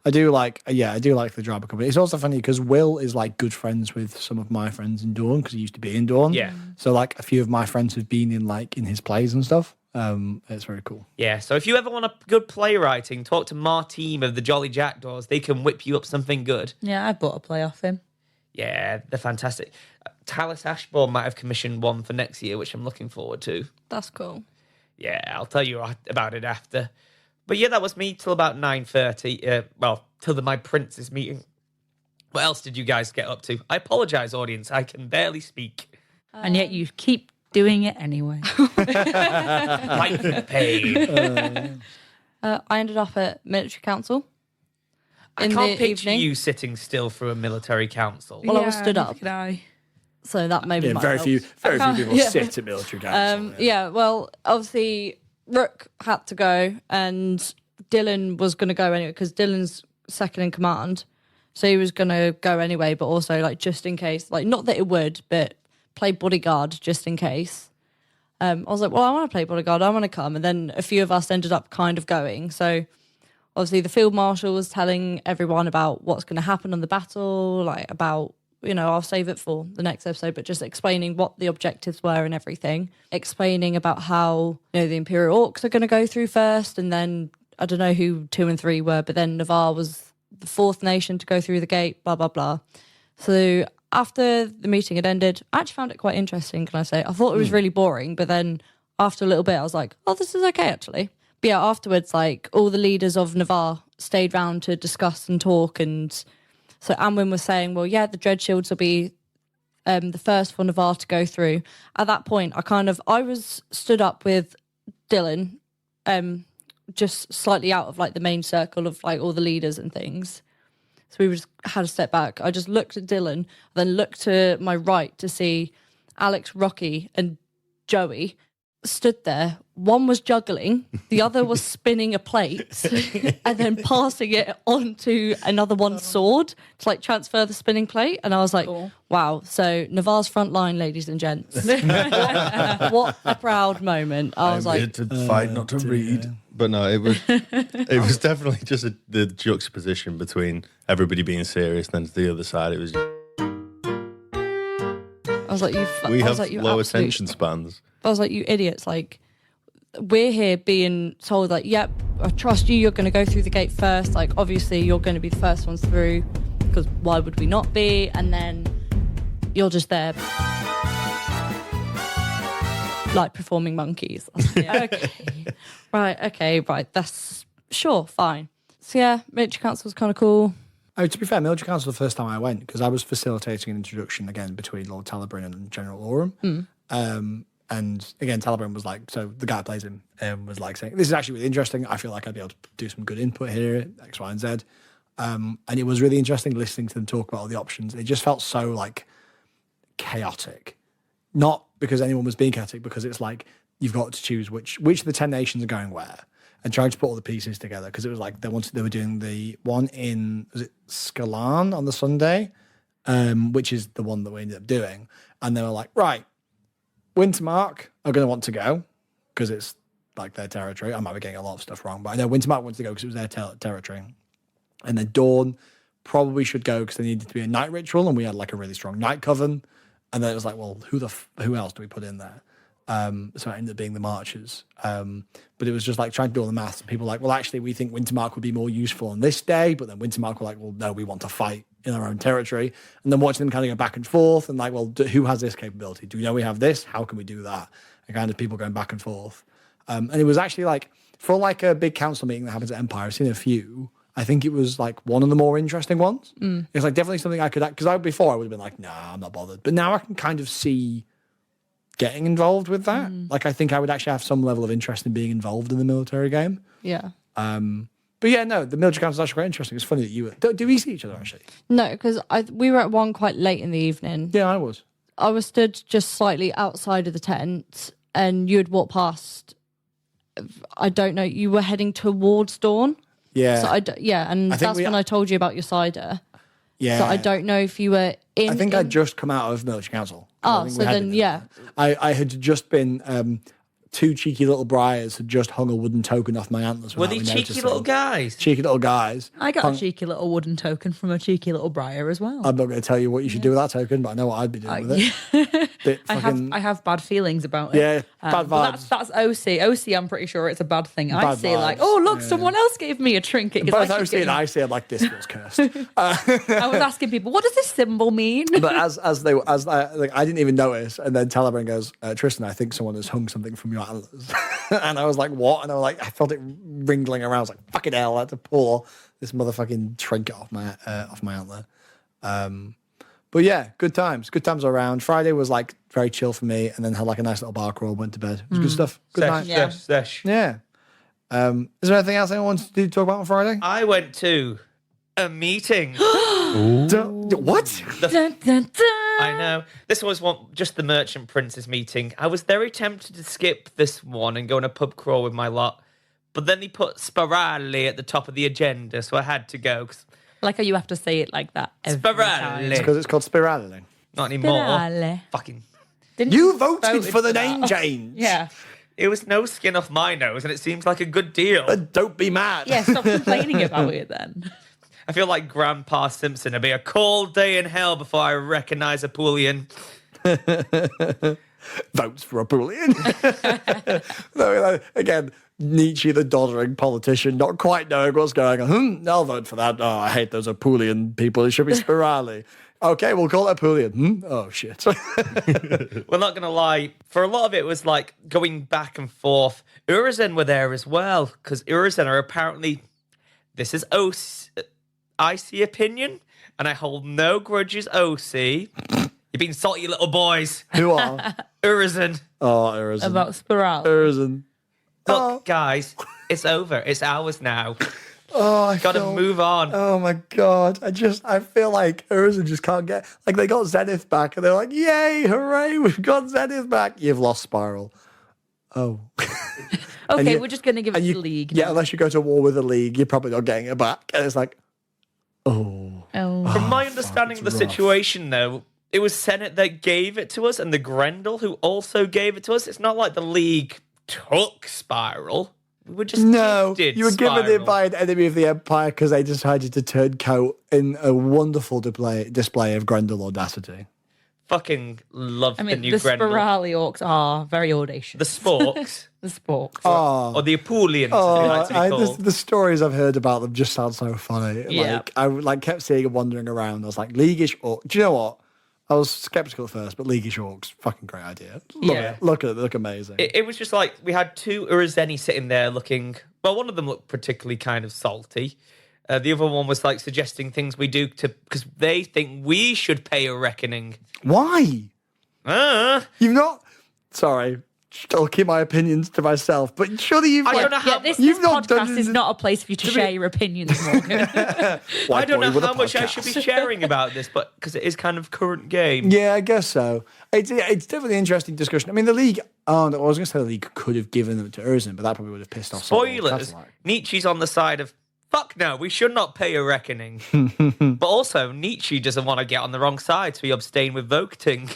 I do like the drama company. It's also funny because Will is like good friends with some of my friends in Dawn because he used to be in Dawn. Yeah. So like a few of my friends have been in his plays and stuff. It's very cool. Yeah, so if you ever want a good playwriting, talk to Martine of the Jolly Jackdaws. They can whip you up something good. Yeah, I bought a play off him. Yeah, they're fantastic. Talis Ashbourne might have commissioned one for next year, which I'm looking forward to. That's cool. Yeah, I'll tell you about it after. But yeah, that was me till about 9:30. Till my prince's meeting. What else did you guys get up to? I apologise, audience. I can barely speak. And yet you keep doing it anyway. Like the pain. I ended up at military council. I in can't the picture evening. you sitting still through a military council. Well, I was stood up. Could I? So that maybe Yeah, might very help. few people Yeah. sit at military council. Yeah, well, obviously Rook had to go and Dylan was going to go anyway because Dylan's second in command. So he was going to go anyway, but also like just in case, like not that it would, but play bodyguard just in case. I was like, well, I want to play bodyguard. I want to come. And then a few of us ended up kind of going. So obviously the field marshal was telling everyone about what's going to happen on the battle, like about, you know, I'll save it for the next episode, but just explaining what the objectives were and everything. Explaining about how, you know, the Imperial Orcs are going to go through first. And then I don't know who 2 and 3 were, but then Navarre was the 4th nation to go through the gate, blah, blah, blah. So after the meeting had ended, I actually found it quite interesting, can I say? I thought it was really boring, but then after a little bit, I was like, oh, this is okay, actually. But yeah, afterwards, like, all the leaders of Navarre stayed round to discuss and talk, and so Anwin was saying, well, yeah, the Dreadshields will be the first for Navarre to go through. At that point, I was stood up with Dylan, just slightly out of, like, the main circle of, like, all the leaders and things. So we just had to step back. I just looked at Dylan, then looked to my right to see Alex, Rocky, and Joey stood there. One was juggling, the other was spinning a plate, and then passing it onto another one's sword to like transfer the spinning plate. And I was like, wow. So Navarre's front line, ladies and gents. What a proud moment. I was like, to fight, not to read. But no, it was definitely just the juxtaposition between everybody being serious, and then to the other side, it was. I was like, We I was have like, you low absolute- attention spans. I was like, you idiots, like, we're here being told, like, yep, I trust you, you're going to go through the gate first. Like, obviously, you're going to be the first ones through, because why would we not be? And then you're just there, like, performing monkeys. I was like, okay, right, that's, sure, fine. So, yeah, military council was kind of cool. Oh, to be fair, military council was the first time I went because I was facilitating an introduction again between Lord Talabrin and General Orem. And again, Talabrin was like, so the guy that plays him was like saying, this is actually really interesting. I feel like I'd be able to do some good input here, X, Y, and Z. And it was really interesting listening to them talk about all the options. It just felt so like chaotic. Not because anyone was being chaotic, because it's like you've got to choose which of the 10 nations are going where and trying to put all the pieces together. Because it was like they were doing the one in, was it Skalan on the Sunday? which is the one that we ended up doing. And they were like, right, Wintermark are going to want to go because it's like their territory. I might be getting a lot of stuff wrong, but I know Wintermark wants to go because it was their territory. And then Dawn probably should go because there needed to be a night ritual, and we had like a really strong night coven. And then it was like, well, who else do we put in there? So it ended up being the Marchers. But it was just like trying to do all the maths. People were like, well, actually, we think Wintermark would be more useful on this day. But then Wintermark were like, well, no, we want to fight in our own territory. And then watching them kind of go back and forth and like, well, who has this capability? Do we know we have this? How can we do that? And kind of people going back and forth. And it was actually like, for like a big council meeting that happens at Empire, I've seen a few. I think it was like one of the more interesting ones. It's like definitely something I could, because before I would have been like, nah, I'm not bothered. But now I can kind of see getting involved with that. Like, I think I would actually have some level of interest in being involved in the military game. Yeah. But yeah, no, the military council is actually quite interesting. It's funny that you were. Do we see each other actually? No, because we were at one quite late in the evening. Yeah, I was. I was stood just slightly outside of the tent, and you had walked past. I don't know. You were heading towards Dawn. Yeah. So and I think that's when I told you about your cider. Yeah. So I don't know if you were in. I think I'd just come out of military council. Oh, so then yeah. I had just been. Two cheeky little briars had just hung a wooden token off my antlers. Were they cheeky little guys? Cheeky little guys. I got a cheeky little wooden token from a cheeky little briar as well. I'm not going to tell you what you should do with that token, but I know what I'd be doing with it. I have bad feelings about it. Yeah, bad but vibes. That's OC. OC, I'm pretty sure it's a bad thing. I Bad say like, vibes, oh look, yeah. someone else gave me a trinket. 'cause Both I keep OC and getting- I say like this feels cursed. I was asking people, what does this symbol mean? But as I didn't even notice, and then Telebrand goes, Tristan, I think someone has hung something from your antlers, and I was like, what? And I was like, I felt it wriggling around. I was like, fucking hell! I had to pull this motherfucking trinket off my antler. But yeah, good times around. Friday was like very chill for me, and then had like a nice little bar crawl. Went to bed. It was good stuff. Good night. Sesh. Yeah. Is there anything else anyone wants to talk about on Friday? I went to a meeting. What? Dun, dun, dun. I know. This was just the Merchant Prince's meeting. I was very tempted to skip this one and go on a pub crawl with my lot. But then he put Spirale at the top of the agenda, so I had to go. Like how you have to say it like that every time. Spirale. Because it's called Spirale. Not anymore. Spirale. Fucking. Didn't You voted for the that? name change. Yeah. It was no skin off my nose, and it seems like a good deal. But don't be mad. Yeah, stop complaining about it then. I feel like Grandpa Simpson. It'll be a cold day in hell before I recognise Apulian. Votes for Apulian. No, again, Nietzsche, the doddering politician, not quite knowing what's going on. I'll vote for that. Oh, I hate those Apulian people. It should be Spirale. Okay, we'll call it Apulian. Oh, shit. Well, not going to lie. For a lot of it was like going back and forth. Urizen were there as well, because Urizen are apparently... This is IC opinion, and I hold no grudges, OC. You've been salty, little boys. Who are? Urizen. Oh, Urizen. About Spirale. Urizen. Look, guys, it's over. It's ours now. Oh, I Got to feel- move on. Oh my god! I feel like Urizen just can't get like they got Zenith back and they're like, yay, hooray, we've got Zenith back. You've lost Spiral. Oh. Okay, you- we're just going to give it And to you, the league. yeah, now. unless you go to war with the league, you're probably not getting it back. And it's like, oh. Oh. From my understanding of the rough. situation, though, it was Senate that gave it to us and the Grendel who also gave it to us. It's not like the league took Spiral. We were just No, gifted you were given it Spiral. by an enemy of the Empire because they decided to turn coat in a wonderful display of Grendel audacity. Fucking love I the mean, new the Grendel. Spirale orcs are very audacious. The Sporks. The sporks. Oh, or the Apulians, as they like to be called. the stories I've heard about them just sound so funny. Yeah. Like I kept seeing them wandering around. I was like, Leagueish orcs. Do you know what? I was skeptical at first, but Leagueish orcs, fucking great idea. Yeah. Look at it. They look amazing. It was just like we had two Urizeni sitting there looking. Well, one of them looked particularly kind of salty. The other one was like suggesting things we do because they think we should pay a reckoning. Why? You've not. Sorry. I'll keep my opinions to myself, but surely you've. I like, don't know how. This You've not podcast done- is not a place for you to share your opinions, Morgan. I don't know with a how much I should be podcast. sharing about this, but because it is kind of current game. Yeah, I guess so. It's definitely an interesting discussion. I mean, the league. Oh, no, I was going to say the league could have given them to Urzen, but that probably would have pissed off. some of the Spoilers. Catalan. Nietzsche's on the side of Fuck no, we should not pay a reckoning. But also, Nietzsche doesn't want to get on the wrong side, so he abstained with voting.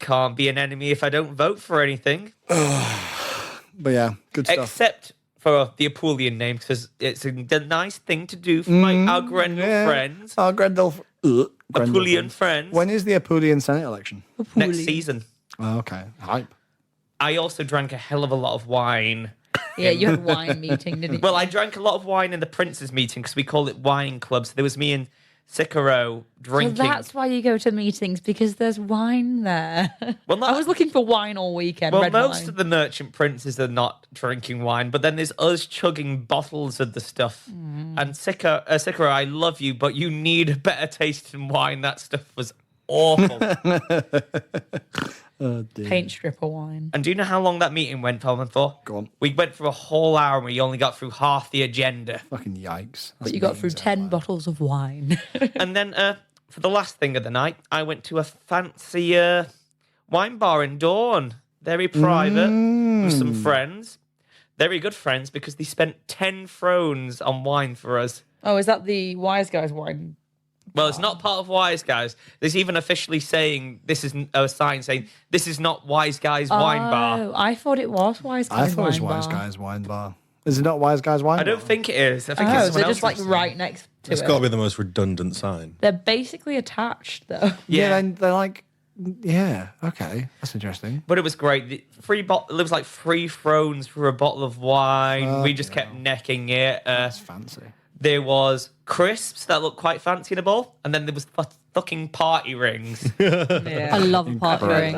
Can't be an enemy if I don't vote for anything. But yeah, good stuff. Except for the Apulian name, because it's a nice thing to do for our Grendel friends. Our Grendel Apulian friends. When is the Apulian Senate election? Next season. Oh, okay. Hype. I also drank a hell of a lot of wine. Yeah, you had a wine meeting, didn't you? Well, I drank a lot of wine in the Prince's meeting because we call it wine club. So there was me and Sicaro So drinking. that's why you go to meetings, because there's wine there. Well, I was looking for wine all weekend. Well, red most wine. of the merchant princes are not drinking wine, but then there's us chugging bottles of the stuff. And Sicaro, I love you, but you need a better taste in wine. That stuff was awful. Oh, dear. paint stripper wine. And do you know how long that meeting went, Feldman, for? Go on. We went for a whole hour and we only got through half the agenda. Fucking yikes. But you got through 10 bottles of wine. And then for the last thing of the night, I went to a fancy wine bar in Dawn. Very private, with some friends. Very good friends, because they spent 10 thrones on wine for us. Oh, is that the Wise Guys wine? Well, it's not part of Wise Guys. There's even officially saying, this is a sign saying, this is not Wise Guys wine bar. Oh, I thought it was Wise Guys I thought it was wine Wise bar. Guys Wine Bar. Is it not Wise Guys Wine I Bar? don't think it is. I think Oh, it's so someone just like else's. right next to It's it. got to be the most redundant sign. They're basically attached, though. Yeah. They're like, yeah, okay. That's interesting. But it was great. The it was like 3 thrones for a bottle of wine. We just kept necking it. That's fancy. There was crisps that looked quite fancy in a bowl, and then there was fucking party rings. Yeah. I love a party ring.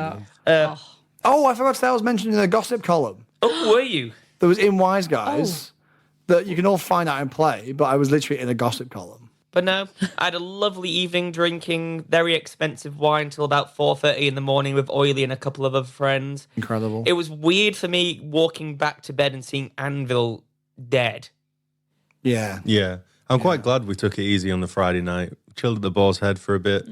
Oh, I forgot to say I was mentioned in the gossip column. Oh, were you? There was in Wise Guys that you can all find out and play, but I was literally in a gossip column. But no, I had a lovely evening drinking very expensive wine till about 4:30 in the morning with Oily and a couple of other friends. Incredible. It was weird for me walking back to bed and seeing Anvil dead. Yeah. Yeah. I'm quite glad we took it easy on the Friday night. Chilled at the Boar's Head for a bit.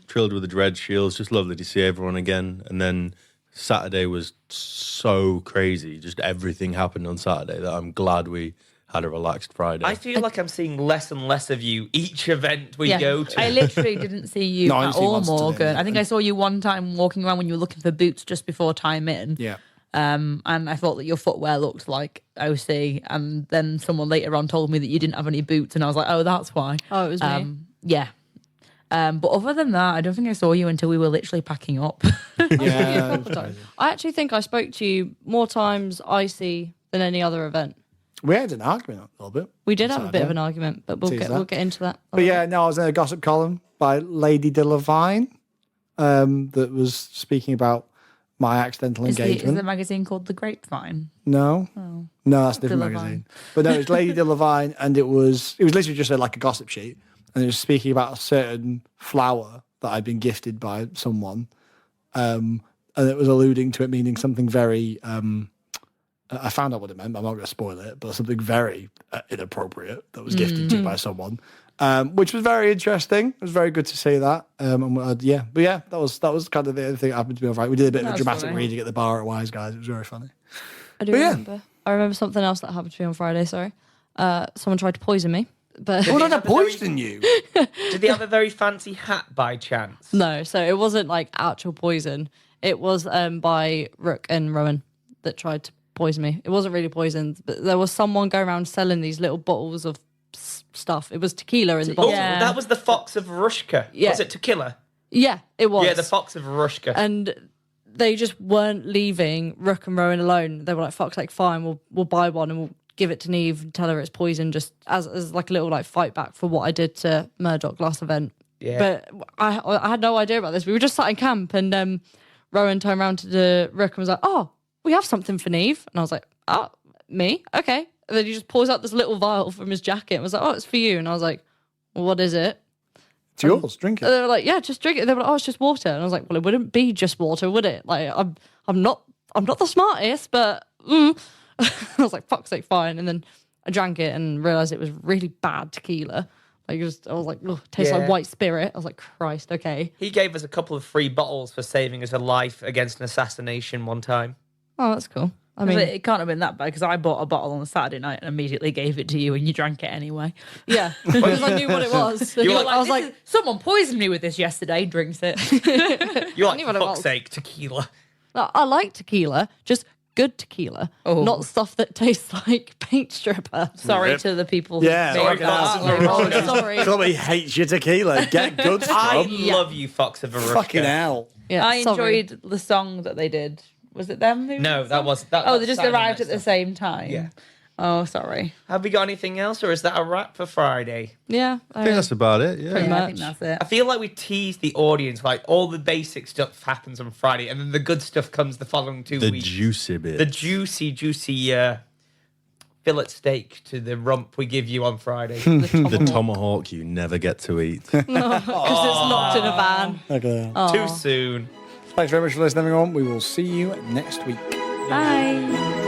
Chilled with the Dread Shields. Just lovely to see everyone again. And then Saturday was so crazy. Just everything happened on Saturday that I'm glad we had a relaxed Friday. I feel like I'm seeing less and less of you each event we go to. I literally didn't see you No, I at didn't see you all, once today, Morgan. no. I think I saw you one time walking around when you were looking for boots just before time in. Yeah. And I thought that your footwear looked like OC. And then someone later on told me that you didn't have any boots, and I was like, oh, that's why. Oh, it was me. Yeah. But other than that, I don't think I saw you until we were literally packing up. Yeah. I actually think I spoke to you more times icy than any other event. We had an argument a little bit. We did have a bit Saturday. of an argument, but we'll Tease get that. we'll get into that. But yeah, no, I was in a gossip column by Lady de Lavine that was speaking about my accidental Is engagement. the magazine called The Grapevine? No, no, that's a different De Lavine. magazine. But no, it was Lady de Lavine, and it was literally just like a gossip sheet, and it was speaking about a certain flower that I'd been gifted by someone, and it was alluding to it meaning something very. I found out what it meant. But I'm not going to spoil it, but something very inappropriate that was gifted to by someone, which was very interesting. It was very good to see that. But yeah, that was kind of the other thing that happened to me on Friday. We did a bit of a That's dramatic funny. reading at the bar at Wise Guys. It was very funny. I do But yeah. remember. I remember something else that happened to me on Friday. Sorry, someone tried to poison me, but Well, not to poison you. Did they have a very fancy hat by chance? no. So it wasn't like actual poison. It was by Rook and Rowan that tried to poison me. It wasn't really poisoned, but there was someone going around selling these little bottles of stuff. It was tequila in the Oh, bottle. Yeah. that was the Fox of Rushka. Yeah. Was it tequila? Yeah, it was. Yeah, the Fox of Rushka. And they just weren't leaving Rook and Rowan alone. They were like, "Fuck's like, fine, we'll buy one and we'll give it to Neve and tell her it's poison." Just as like a little like fight back for what I did to Murdoch last event. Yeah. But I had no idea about this. We were just sat in camp, and Rowan turned around to the Rook and was like, "Oh, we have something for Neve." And I was like, "Oh, me? Okay." And then he just pulls out this little vial from his jacket and was like, "Oh, it's for you." And I was like, well, "What is it?" It's yours. Drink And it. they were like, "Yeah, just drink it." They were like, "Oh, it's just water." And I was like, "Well, it wouldn't be just water, would it? Like, I'm not the smartest, but I was like, fuck's sake, fine." And then I drank it and realized it was really bad tequila. Like, I was like, "Oh, tastes Yeah. like white spirit." I was like, "Christ, okay." He gave us a couple of free bottles for saving us a life against an assassination one time. Oh, that's cool. I mean, it can't have been that bad because I bought a bottle on a Saturday night and immediately gave it to you and you drank it anyway. yeah, because I knew what it was. You were I was like, someone poisoned me with this yesterday, drinks it. You're like, knew for what it fuck's was. sake, tequila. I like tequila, just good tequila, not stuff that tastes like paint stripper. Sorry to the people who Yeah, made like that. that. Oh, sorry. Somebody hates your tequila. Get good I scrub. love you, Fox of Arushka. Fucking hell. Yeah, I sorry. enjoyed the song that they did. Was it them? Who No, did that the was song? that. Oh, that's they just Saturday arrived night at the stuff. same time. Yeah. Oh, sorry. Have we got anything else, or is that a wrap for Friday? Yeah, I think that's about it. Yeah. Pretty Yeah, I much. think that's it. I feel like we teased the audience, like all the basic stuff happens on Friday, and then the good stuff comes the following 2 The weeks. juicy bit. The juicy fillet steak to the rump we give you on Friday. The tomahawk you never get to eat. because it's locked in a van. Okay. Too soon. Thanks very much for listening, everyone. We will see you next week. Bye.